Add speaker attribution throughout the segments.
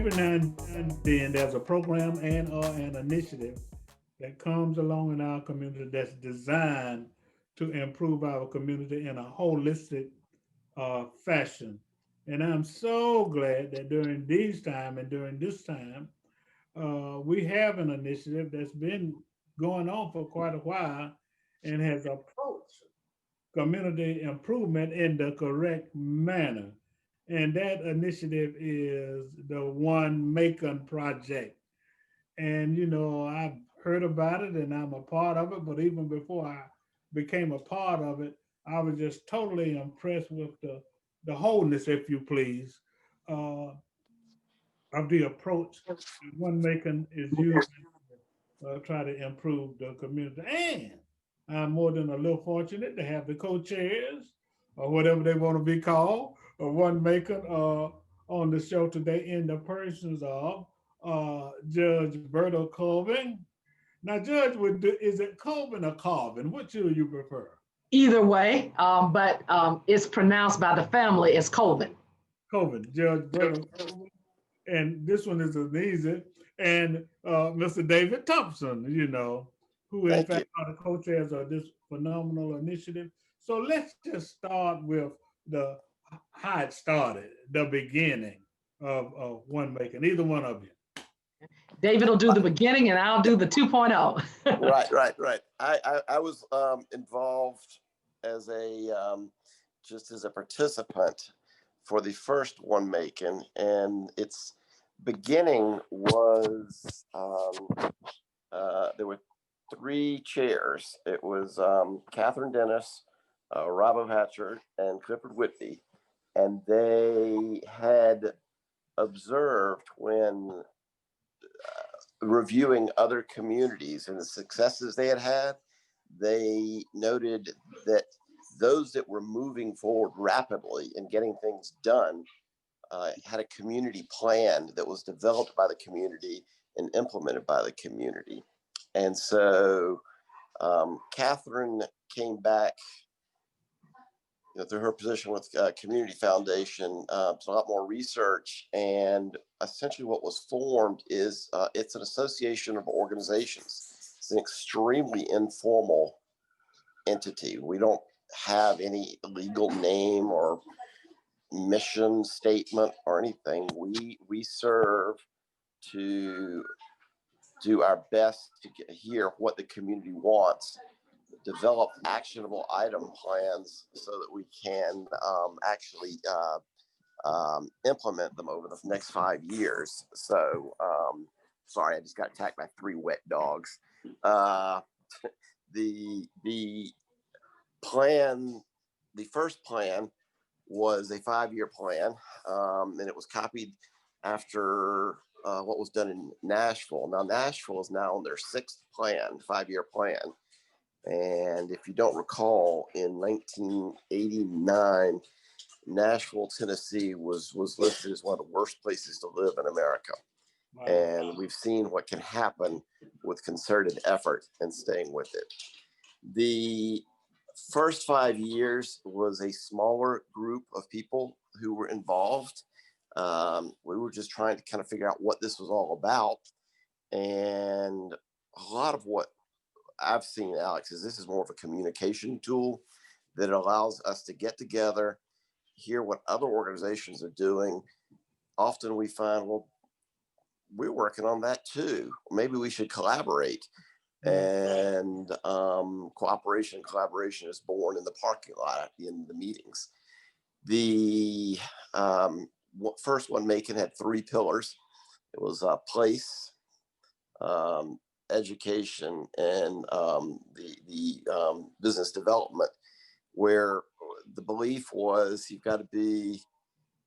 Speaker 1: every now and then there's a program and or an initiative that comes along in our community that's designed to improve our community in a holistic fashion. And I'm so glad that during these time and during this time, we have an initiative that's been going on for quite a while and has approached community improvement in the correct manner. And that initiative is the One Macon project. And, I've heard about it and I'm a part of it. But even before I became a part of it, I was just totally impressed with the wholeness, if you please, uh, of the approach that One Macon is using try to improve the community. And I'm more than a little fortunate to have the co-chairs or whatever they want to be called of One Macon on the show today in the persons of Judge Berto Colvin. Now, Judge, is it Colvin or Colvin? Which do you prefer?
Speaker 2: Either way, but it's pronounced by the family as Colvin.
Speaker 1: Colvin, Judge Berto Colvin. And this one is an easy. And Mr. David Thompson, who in
Speaker 3: Thank
Speaker 1: fact
Speaker 3: you.
Speaker 1: are the co-chairs of this phenomenal initiative. So let's just start with the how it started, the beginning of OneMacon. Either one of you.
Speaker 2: David will do the beginning and I'll do the 2.0.
Speaker 3: Right. I was involved as just as a participant for the first OneMacon, and its beginning was there were three chairs. It was Catherine Dennis, Rob Hatcher, and Clifford Whitby, and they had observed when reviewing other communities and the successes they had, they noted that those that were moving forward rapidly and getting things done had a community plan that was developed by the community and implemented by the community. And so Catherine came back through her position with Community Foundation to a lot more research. And essentially what was formed is it's an association of organizations. It's an extremely informal entity. We don't have any legal name or mission statement or anything. We serve to do our best to hear what the community wants, develop actionable item plans so that we can actually implement them over the next 5 years. So, sorry, I just got attacked by 3 wet dogs. The plan, the first plan was a 5-year plan, and it was copied after what was done in Nashville. Now, Nashville is now on their 6th plan, 5-year plan. And if you don't recall, in 1989, Nashville, Tennessee was listed as one of the worst places to live in America. Wow. And we've seen what can happen with concerted effort and staying with it. The first 5 years was a smaller group of people who were involved. We were just trying to kind of figure out what this was all about. And a lot of what I've seen, Alex, is this is more of a communication tool that allows us to get together, hear what other organizations are doing. Often we find, well, we're working on that too. Maybe we should collaborate. And collaboration is born in the parking lot, in the meetings. The first OneMacon had 3 pillars. It was place, education, and the business development, where the belief was you've got to be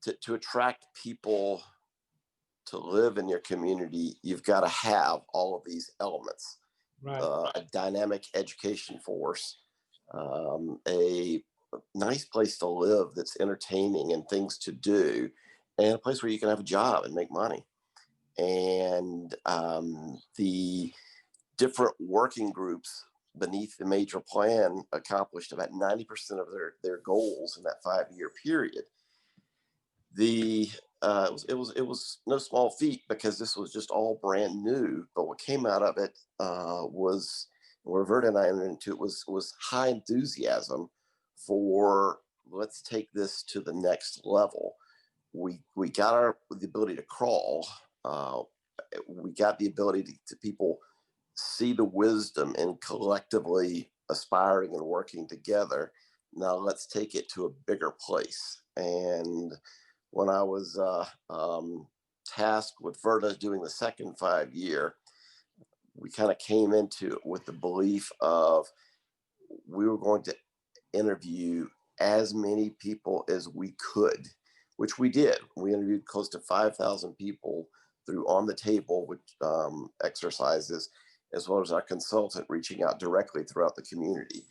Speaker 3: to attract people to live in your community. You've got to have all of these elements. Right. A dynamic education force, a nice place to live that's entertaining and things to do, and a place where you can have a job and make money. And the different working groups beneath the major plan accomplished about 90% of their goals in that 5-year period. The it was no small feat because this was just all brand new. But what came out of it was where Verda and I entered into it was high enthusiasm for let's take this to the next level. We got the ability to crawl. We got the ability to people see the wisdom in collectively aspiring and working together. Now let's take it to a bigger place. And when I was tasked with Verda doing the second 5-year, we kind of came into it with the belief of we were going to interview as many people as we could, which we did. We interviewed close to 5,000 people through on the table with exercises, as well as our consultant reaching out directly throughout the community.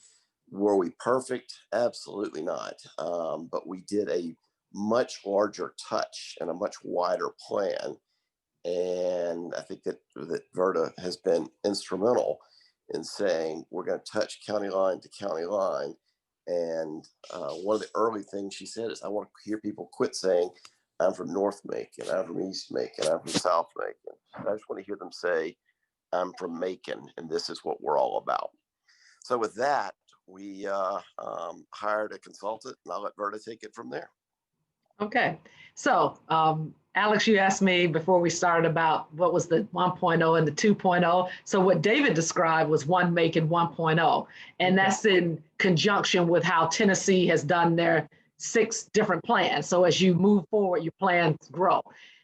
Speaker 3: Were we perfect? Absolutely not. But we did a much larger touch and a much wider plan. And I think that Verda has been instrumental in saying we're going to touch county line to county line. And one of the early things she said is, I want to hear people quit saying, I'm from North Macon, I'm from East Macon, I'm from South Macon. I just want to hear them say, I'm from Macon, and this is what we're all about. So with that, we hired a consultant, and I'll let Verda take it from there.
Speaker 2: Okay. So, Alex, you asked me before we started about what was the 1.0 and the 2.0. So what David described was OneMacon 1.0, and that's in conjunction with how Tennessee has done their 6 different plans. So as you move forward, your plans grow.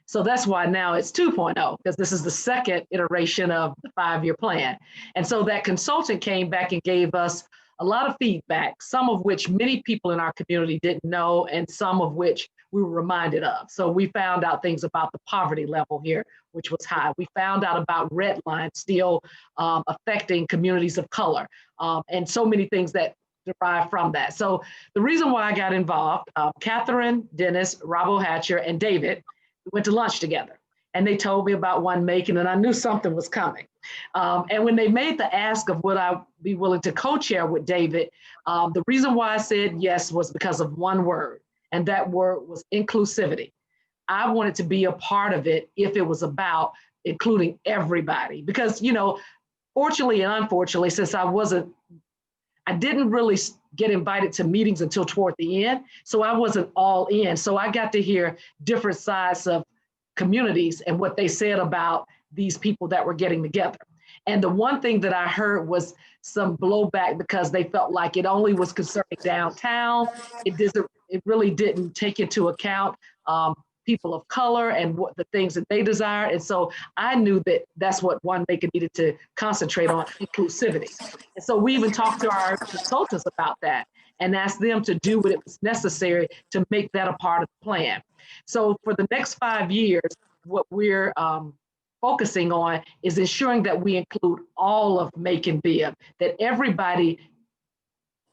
Speaker 2: So that's why now it's 2.0, because this is the second iteration of the 5-year plan. And so that consultant came back and gave us a lot of feedback, some of which many people in our community didn't know, and some of which we were reminded of. So we found out things about the poverty level here, which was high. We found out about red lines still affecting communities of color, and so many things that derive from that. So the reason why I got involved, Catherine, Dennis, Robo Hatcher, and David, we went to lunch together, and they told me about OneMacon, and I knew something was coming. And when they made the ask of would I be willing to co-chair with David, the reason why I said yes was because of one word, and that word was inclusivity. I wanted to be a part of it if it was about including everybody, because, you know, fortunately and unfortunately, since I didn't really get invited to meetings until toward the end, so I wasn't all in. So I got to hear different sides of communities and what they said about these people that were getting together. And the one thing that I heard was some blowback because they felt like it only was concerning downtown. It really didn't take into account people of color and what the things that they desire. And so I knew that that's what OneMacon needed to concentrate on, inclusivity. And so we even talked to our consultants about that and asked them to do what it was necessary to make that a part of the plan. So for the next 5 years, what we're focusing on is ensuring that we include all of Macon Bibb, that everybody,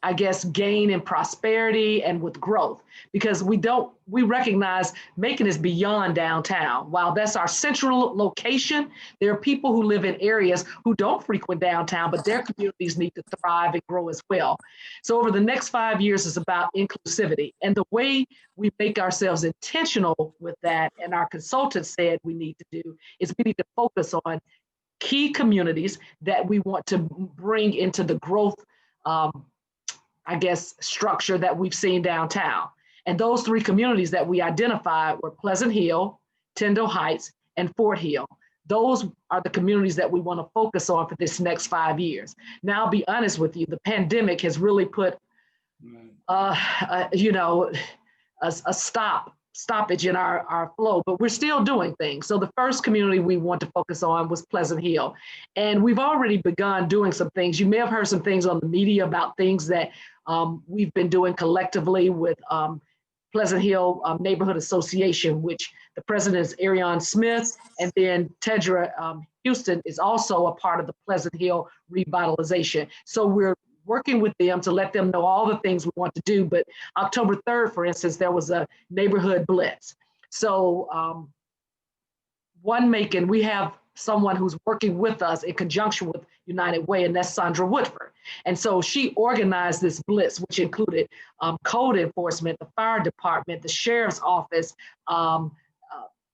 Speaker 2: I guess, gain in prosperity and with growth, because we recognize Macon is beyond downtown. While that's our central location, there are people who live in areas who don't frequent downtown, but their communities need to thrive and grow as well. So over the next 5 years is about inclusivity. And the way we make ourselves intentional with that, and our consultants said we need to do, is we need to focus on key communities that we want to bring into the growth I guess, structure that we've seen downtown. And those 3 communities that we identified were Pleasant Hill, Tyndall Heights, and Fort Hill. Those are the communities that we want to focus on for this next 5 years. Now, I'll be honest with you, the pandemic has really put, you know, a stoppage in our flow, but we're still doing things. So the first community we want to focus on was Pleasant Hill. And we've already begun doing some things. You may have heard some things on the media about things that we've been doing collectively with Pleasant Hill Neighborhood Association, which the president is Ariane Smith, and then Tedra Houston is also a part of the Pleasant Hill revitalization. So we're working with them to let them know all the things we want to do. But October 3rd, for instance, there was a neighborhood blitz. So OneMacon, we have someone who's working with us in conjunction with United Way, and that's Sandra Woodford. And so she organized this blitz, which included code enforcement, the fire department, the sheriff's office,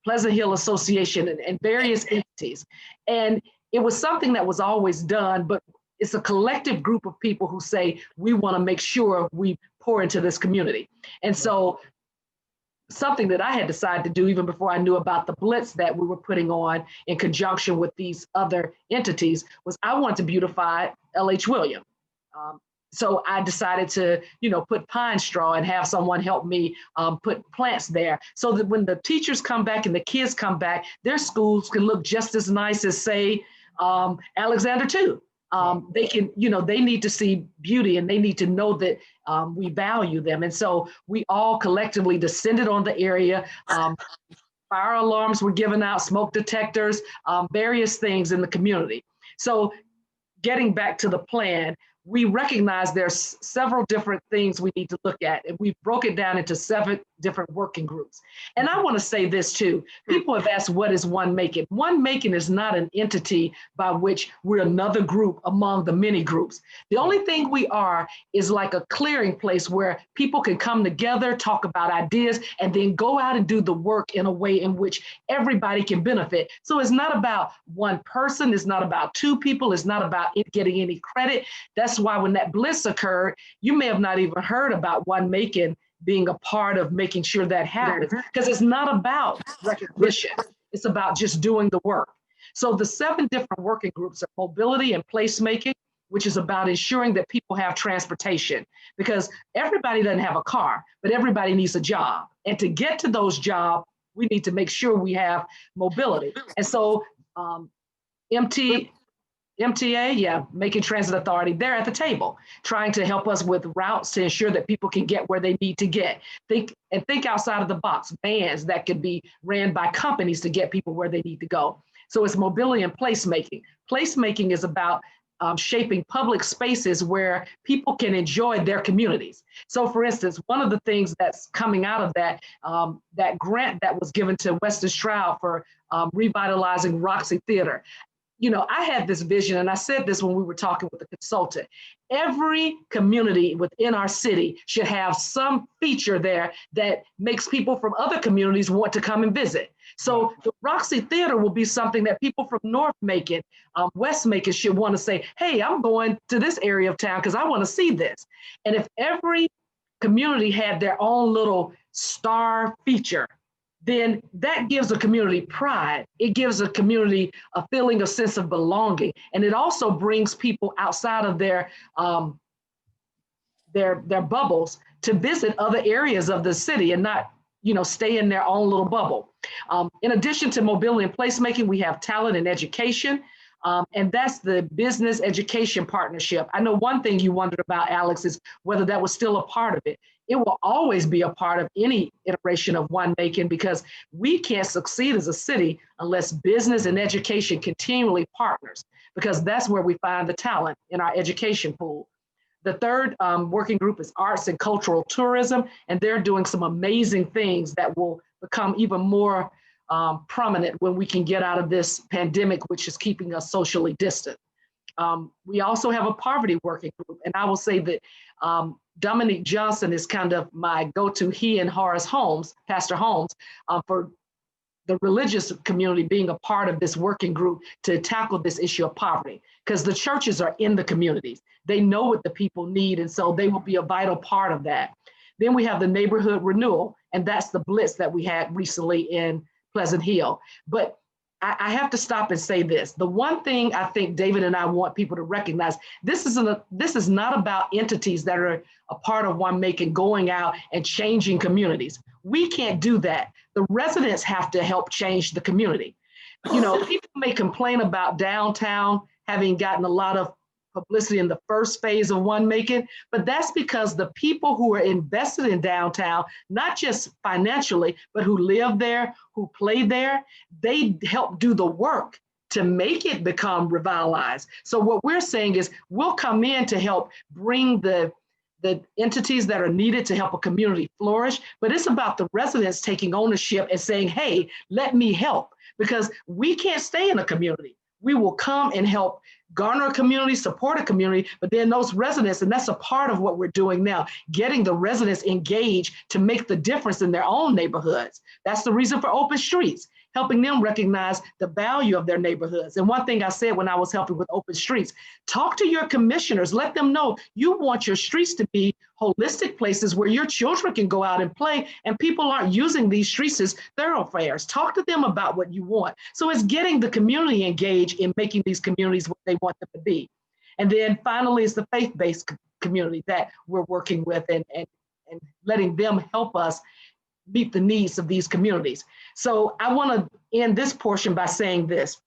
Speaker 2: Pleasant Hill Association and various entities. And it was something that was always done, but it's a collective group of people who say, we want to make sure we pour into this community. And so something that I had decided to do even before I knew about the blitz that we were putting on in conjunction with these other entities was I want to beautify L.H. William. So I decided to, put pine straw and have someone help me put plants there so that when the teachers come back and the kids come back, their schools can look just as nice as, say, Alexander too. They can, they need to see beauty and they need to know that we value them. And so we all collectively descended on the area. Fire alarms were given out, smoke detectors, various things in the community. So getting back to the plan, we recognize there's several different things we need to look at, and we broke it down into 7 different working groups. And I want to say this too. People have asked, what is OneMacon? OneMacon is not an entity by which we're another group among the many groups. The only thing we are is like a clearing place where people can come together, talk about ideas, and then go out and do the work in a way in which everybody can benefit. So it's not about one person, it's not about 2 people, it's not about it getting any credit. That's why when that blitz occurred, you may have not even heard about OneMacon being a part of making sure that happens, because it's not about recognition. It's about just doing the work. So the 7 different working groups are mobility and placemaking, which is about ensuring that people have transportation, because everybody doesn't have a car, but everybody needs a job. And to get to those jobs, we need to make sure we have mobility. And so MTA, Macon Transit Authority, they're at the table trying to help us with routes to ensure that people can get where they need to get. Think outside of the box, vans that could be ran by companies to get people where they need to go. So it's mobility and placemaking. Placemaking is about shaping public spaces where people can enjoy their communities. So for instance, one of the things that's coming out of that, that grant that was given to Western Stroud for revitalizing Roxy Theater, I had this vision, and I said this when we were talking with the consultant. Every community within our city should have some feature there that makes people from other communities want to come and visit. So the Roxy Theater will be something that people from North Macon, West Macon should want to say, hey, I'm going to this area of town because I want to see this. And if every community had their own little star feature, then that gives a community pride. It gives a community a feeling of sense of belonging. And it also brings people outside of their bubbles to visit other areas of the city and not, stay in their own little bubble. In addition to mobility and placemaking, we have talent and education. And that's the business education partnership. I know one thing you wondered about, Alex, is whether that was still a part of it. It will always be a part of any iteration of OneMacon, because we can't succeed as a city unless business and education continually partners, because that's where we find the talent in our education pool. The third working group is arts and cultural tourism, and they're doing some amazing things that will become even more prominent when we can get out of this pandemic, which is keeping us socially distant. We also have a poverty working group, and I will say that Dominique Johnson is kind of my go-to, he and Horace Holmes, Pastor Holmes, for the religious community being a part of this working group to tackle this issue of poverty, because the churches are in the communities. They know what the people need, and so they will be a vital part of that. Then we have the neighborhood renewal, and that's the blitz that we had recently in Pleasant Hill. But I have to stop and say this. The one thing I think David and I want people to recognize, this is not about entities that are a part of OneMacon going out and changing communities. We can't do that. The residents have to help change the community. People may complain about downtown having gotten a lot of publicity in the first phase of OneMacon, but that's because the people who are invested in downtown, not just financially, but who live there, who play there, they help do the work to make it become revitalized. So what we're saying is we'll come in to help bring the entities that are needed to help a community flourish, but it's about the residents taking ownership and saying, hey, let me help, because we can't stay in a community. we will come and help garner a community, support a community, but then those residents, and that's a part of what we're doing now, getting the residents engaged to make the difference in their own neighborhoods. That's the reason for Open Streets, helping them recognize the value of their neighborhoods. And one thing I said when I was helping with Open Streets, talk to your commissioners, let them know you want your streets to be holistic places where your children can go out and play and people aren't using these streets as thoroughfares. Talk to them about what you want. So it's getting the community engaged in making these communities what they want them to be. And then finally, it's the faith-based community that we're working with and letting them help us meet the needs of these communities. So I want to end this portion by saying this.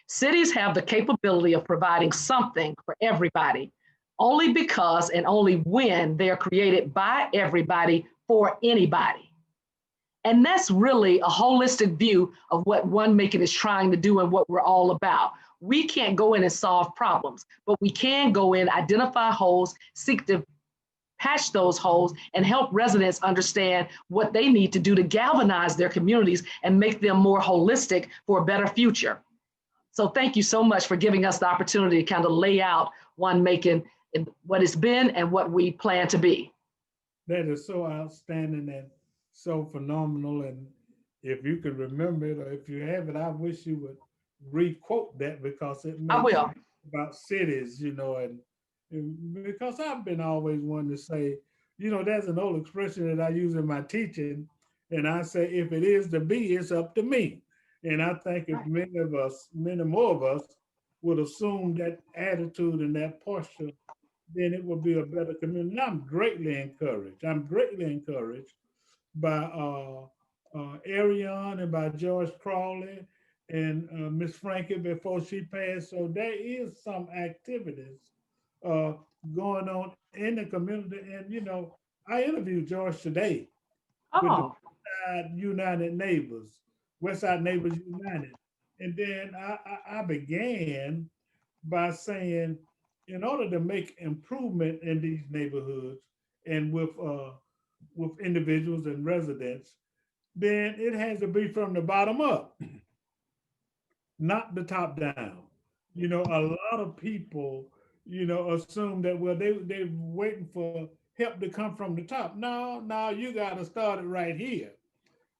Speaker 2: Cities have the capability of providing something for everybody only because and only when they are created by everybody for anybody. And that's really a holistic view of what OneMacon is trying to do and what we're all about. We can't go in and solve problems, but we can go in, identify holes, seek to patch those holes, and help residents understand what they need to do to galvanize their communities and make them more holistic for a better future. So thank you so much for giving us the opportunity to kind of lay out OneMacon and what it's been and what we plan to be.
Speaker 1: That is so outstanding and so phenomenal. And if you can remember it, or if you have it, I wish you would re-quote that because it
Speaker 2: I
Speaker 1: makes
Speaker 2: will.
Speaker 1: about cities, and because I've been always one to say, there's an old expression that I use in my teaching, and I say, if it is to be, it's up to me. And I think if many more of us would assume that attitude and that posture, then it will be a better community. And I'm greatly encouraged. I'm greatly encouraged by Ariane and by George Crawley and Miss Frankie before she passed. So there is some activities uh, going on in the community. And, I interviewed George today with the
Speaker 2: Oh,
Speaker 1: United Neighbors, Westside Neighbors United. And then I began by saying, in order to make improvement in these neighborhoods and with individuals and residents, then it has to be from the bottom up, not the top down. A lot of people, assume that well they're waiting for help to come from the top. No, you got to start it right here,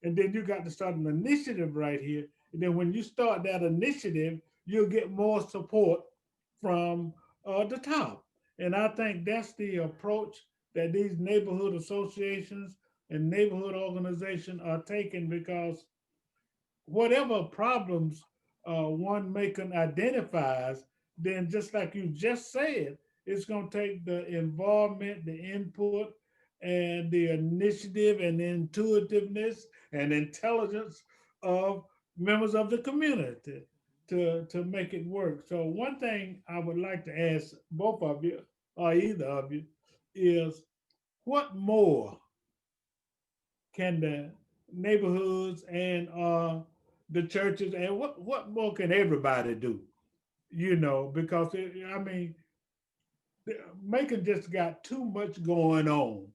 Speaker 1: and then you got to start an initiative right here. And then when you start that initiative, you'll get more support from the top. And I think that's the approach that these neighborhood associations and neighborhood organizations are taking because whatever problems OneMacon identifies, then just like you just said, it's going to take the involvement, the input, and the initiative and intuitiveness and intelligence of members of the community to make it work. So one thing I would like to ask both of you, or either of you, is what more can the neighborhoods and the churches and what more can everybody do? Because Macon just got too much going on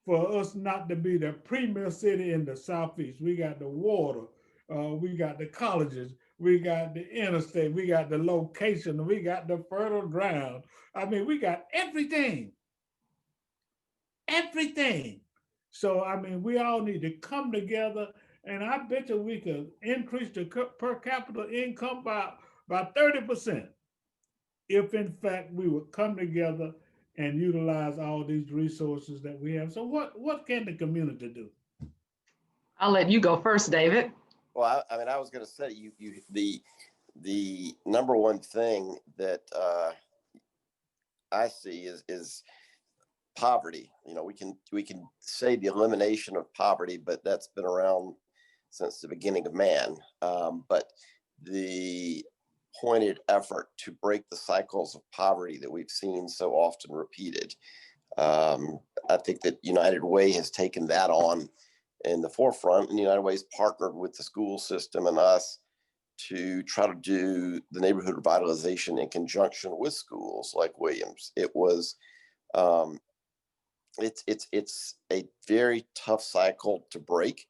Speaker 1: for us not to be the premier city in the Southeast. We got the water, we got the colleges, we got the interstate, we got the location, we got the fertile ground. We got everything, everything. So, we all need to come together, and I bet you we could increase the per capita income by 30% if, in fact, we would come together and utilize all these resources that we have. So, what can the community do?
Speaker 2: I'll let you go first, David.
Speaker 3: Well, I was going to say the number one thing that I see is poverty. We can say the elimination of poverty, but that's been around since the beginning of man. But the pointed effort to break the cycles of poverty that we've seen so often repeated. I think that United Way has taken that on in the forefront, and United Way has partnered with the school system and us to try to do the neighborhood revitalization in conjunction with schools like Williams. It's a very tough cycle to break,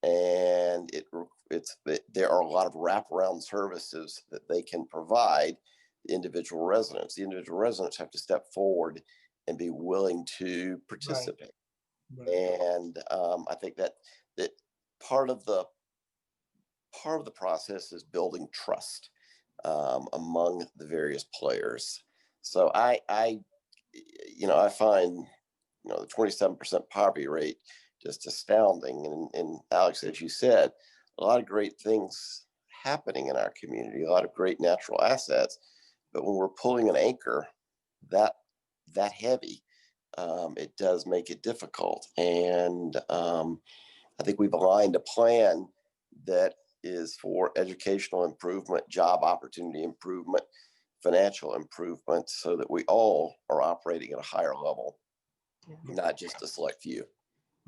Speaker 3: and it there are a lot of wraparound services that they can provide the individual residents. The individual residents have to step forward and be willing to participate.
Speaker 1: Right.
Speaker 3: And I think that part of the process is building trust among the various players. So I find the 27% poverty rate just astounding. And Alex, as you said, a lot of great things happening in our community, a lot of great natural assets. But when we're pulling an anchor that heavy, it does make it difficult. And I think we've aligned a plan that is for educational improvement, job opportunity improvement, financial improvement, so that we all are operating at a higher level, not just a select few.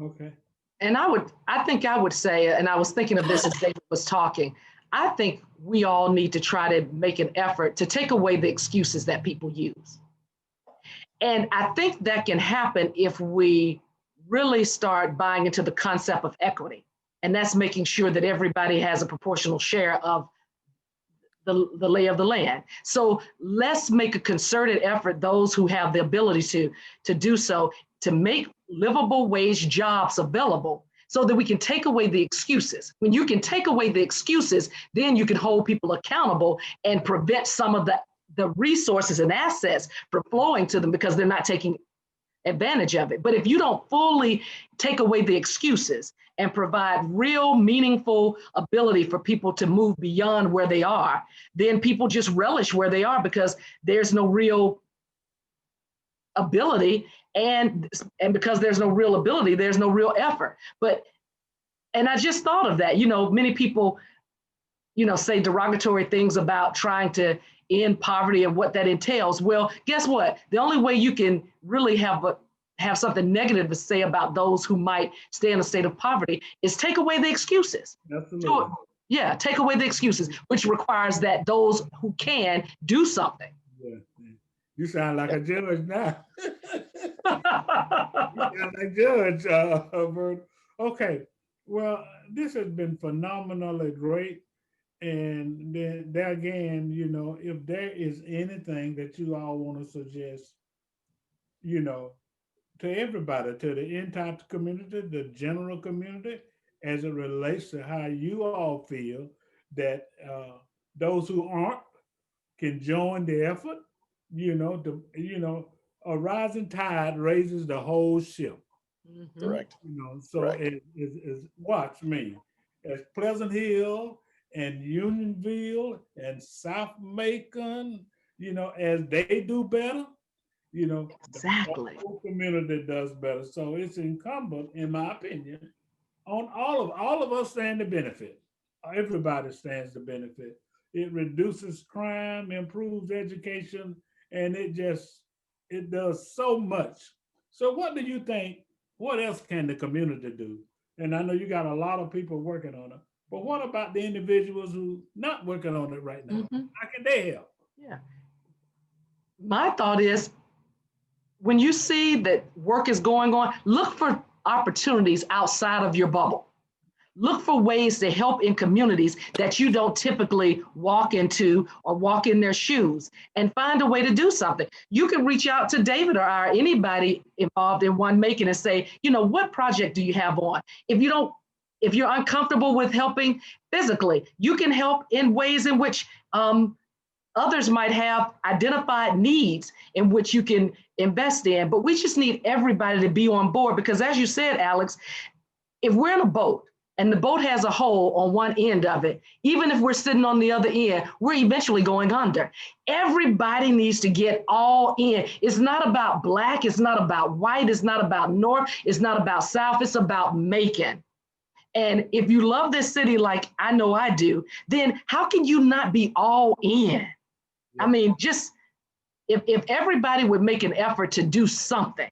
Speaker 1: Okay.
Speaker 2: And I think I would say, and I was thinking of this as David was talking, I think we all need to try to make an effort to take away the excuses that people use. And I think that can happen if we really start buying into the concept of equity. And that's making sure that everybody has a proportional share of the lay of the land. So let's make a concerted effort, those who have the ability to do so, to make livable wage jobs available so that we can take away the excuses. When you can take away the excuses, then you can hold people accountable and prevent some of the resources and assets from flowing to them because they're not taking advantage of it. But if you don't fully take away the excuses and provide real meaningful ability for people to move beyond where they are, then people just relish where they are because there's no real ability, and because there's no real ability, there's no real effort. And I just thought of that, many people, say derogatory things about trying to end poverty and what that entails. Well, guess what? The only way you can really have something negative to say about those who might stay in a state of poverty is take away the excuses.
Speaker 1: Absolutely.
Speaker 2: Yeah, take away the excuses, which requires that those who can do something.
Speaker 1: Yeah. You sound like a judge now. You sound like Judge Bert. Okay. Well, this has been phenomenally great. And then there again, if there is anything that you all want to suggest, to everybody, to the entire community, the general community, as it relates to how you all feel that those who aren't can join the effort, a rising tide raises the whole ship.
Speaker 3: Correct.
Speaker 1: So
Speaker 3: Correct.
Speaker 1: watch me, as Pleasant Hill and Unionville and South Macon, as they do better,
Speaker 2: Exactly.
Speaker 1: the whole community does better. So it's incumbent, in my opinion, on all of us stand to benefit. Everybody stands to benefit. It reduces crime, improves education, and it does so much. So what do you think? What else can the community do? And I know you got a lot of people working on it, but what about the individuals who not working on it right now? How can they help?
Speaker 2: Yeah. My thought is, when you see that work is going on, look for opportunities outside of your bubble. Look for ways to help in communities that you don't typically walk into or walk in their shoes, and find a way to do something. You can reach out to David or anybody involved in OneMacon and say, what project do you have on? If you're uncomfortable with helping physically, you can help in ways in which others might have identified needs in which you can invest in. But we just need everybody to be on board, because as you said, Alex, if we're in a boat and the boat has a hole on one end of it, even if we're sitting on the other end, we're eventually going under. Everybody needs to get all in. It's not about Black, it's not about white, it's not about North, it's not about South, it's about Macon. And if you love this city like I know I do, then how can you not be all in? Yeah. I mean, just if everybody would make an effort to do something,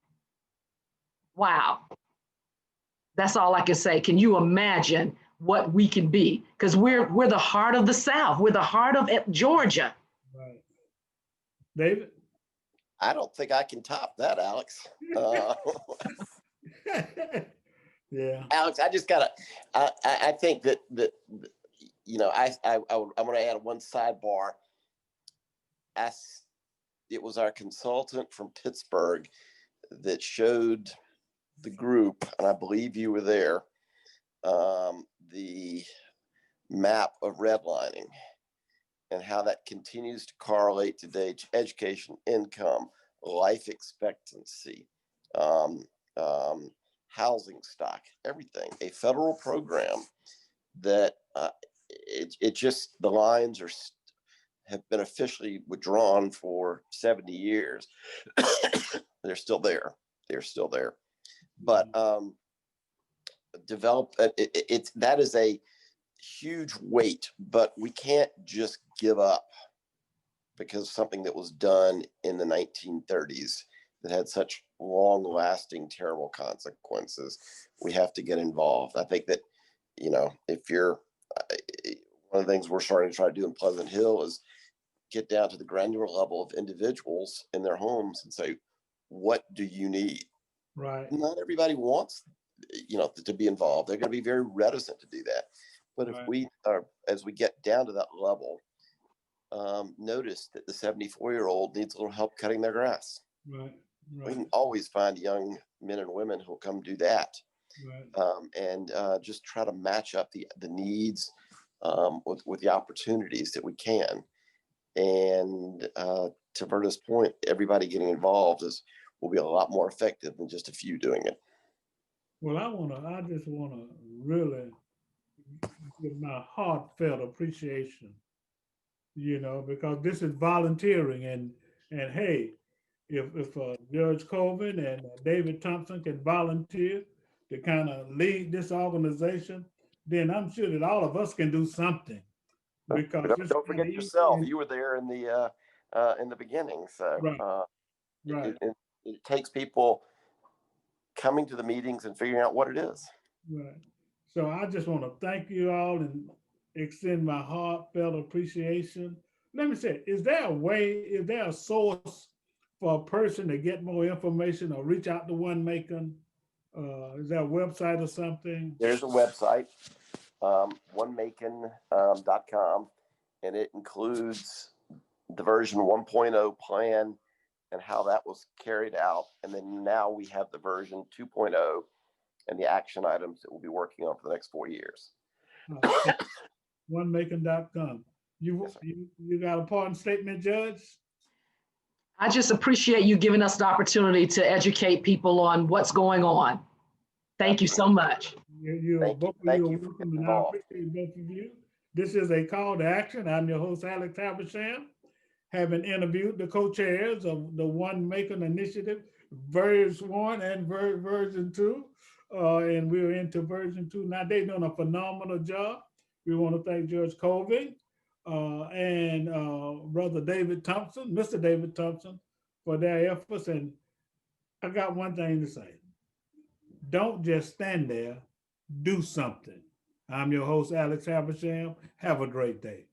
Speaker 2: wow. That's all I can say. Can you imagine what we can be? Because we're the heart of the South. We're the heart of Georgia.
Speaker 1: Right. David?
Speaker 3: I don't think I can top that, Alex.
Speaker 1: Yeah.
Speaker 3: Alex, I just gotta. I think that you know, I'm going to add one sidebar. As it was our consultant from Pittsburgh that showed the group, and I believe you were there, the map of redlining and how that continues to correlate to education, income, life expectancy, um, housing stock, everything. A federal program that it just, the lines have been officially withdrawn for 70 years. They're still there. They're still there. But that is a huge weight, but we can't just give up because something that was done in the 1930s that had such long-lasting terrible consequences. We have to get involved. I think that, you know, if you're one of the things we're starting to try to do in Pleasant Hill is get down to the granular level of individuals in their homes and say, what do you need?
Speaker 1: Right.
Speaker 3: Not everybody wants, you know, to be involved. They're going to be very reticent to do that. But if we are, as we get down to that level, notice that the 74-year-old needs a little help cutting their grass.
Speaker 1: Right.
Speaker 3: We can always find young men and women who will come do that.
Speaker 1: Right.
Speaker 3: And just try to match up the needs with the opportunities that we can. And to Verda's point, everybody getting involved will be a lot more effective than just a few doing it.
Speaker 1: Well, I just wanna really give my heartfelt appreciation, you know, because this is volunteering, and hey, if Judge Colvin and David Thompson can volunteer to kind of lead this organization, then I'm sure that all of us can do something. Because
Speaker 3: Don't forget yourself. You were there in the beginning, so
Speaker 1: right, right,
Speaker 3: it takes people coming to the meetings and figuring out what it is.
Speaker 1: right. So I just want to thank you all and extend my heartfelt appreciation. Let me say, is there a source for a person to get more information or reach out to OneMacon? Is there a website or something?
Speaker 3: There's a website, OneMacon.com, and it includes the version 1.0 plan and how that was carried out. And then now we have the version 2.0 and the action items that we'll be working on for the next 4 years.
Speaker 1: OneMacon.com. You got a pardon statement, Judge?
Speaker 2: I just appreciate you giving us the opportunity to educate people on what's going on. Thank you so much.
Speaker 1: Both of you are welcome, and I appreciate both of you. This is a call to action. I'm your host, Alex Habersham, having interviewed the co-chairs of the OneMacon initiative, version 1 and version 2. And we're into version 2 now. They're doing a phenomenal job. We want to thank Judge Colvin and Brother David Thompson, Mr. David Thompson, for their efforts. And I got one thing to say. Don't just stand there, do something. I'm your host, Alex Habersham. Have a great day.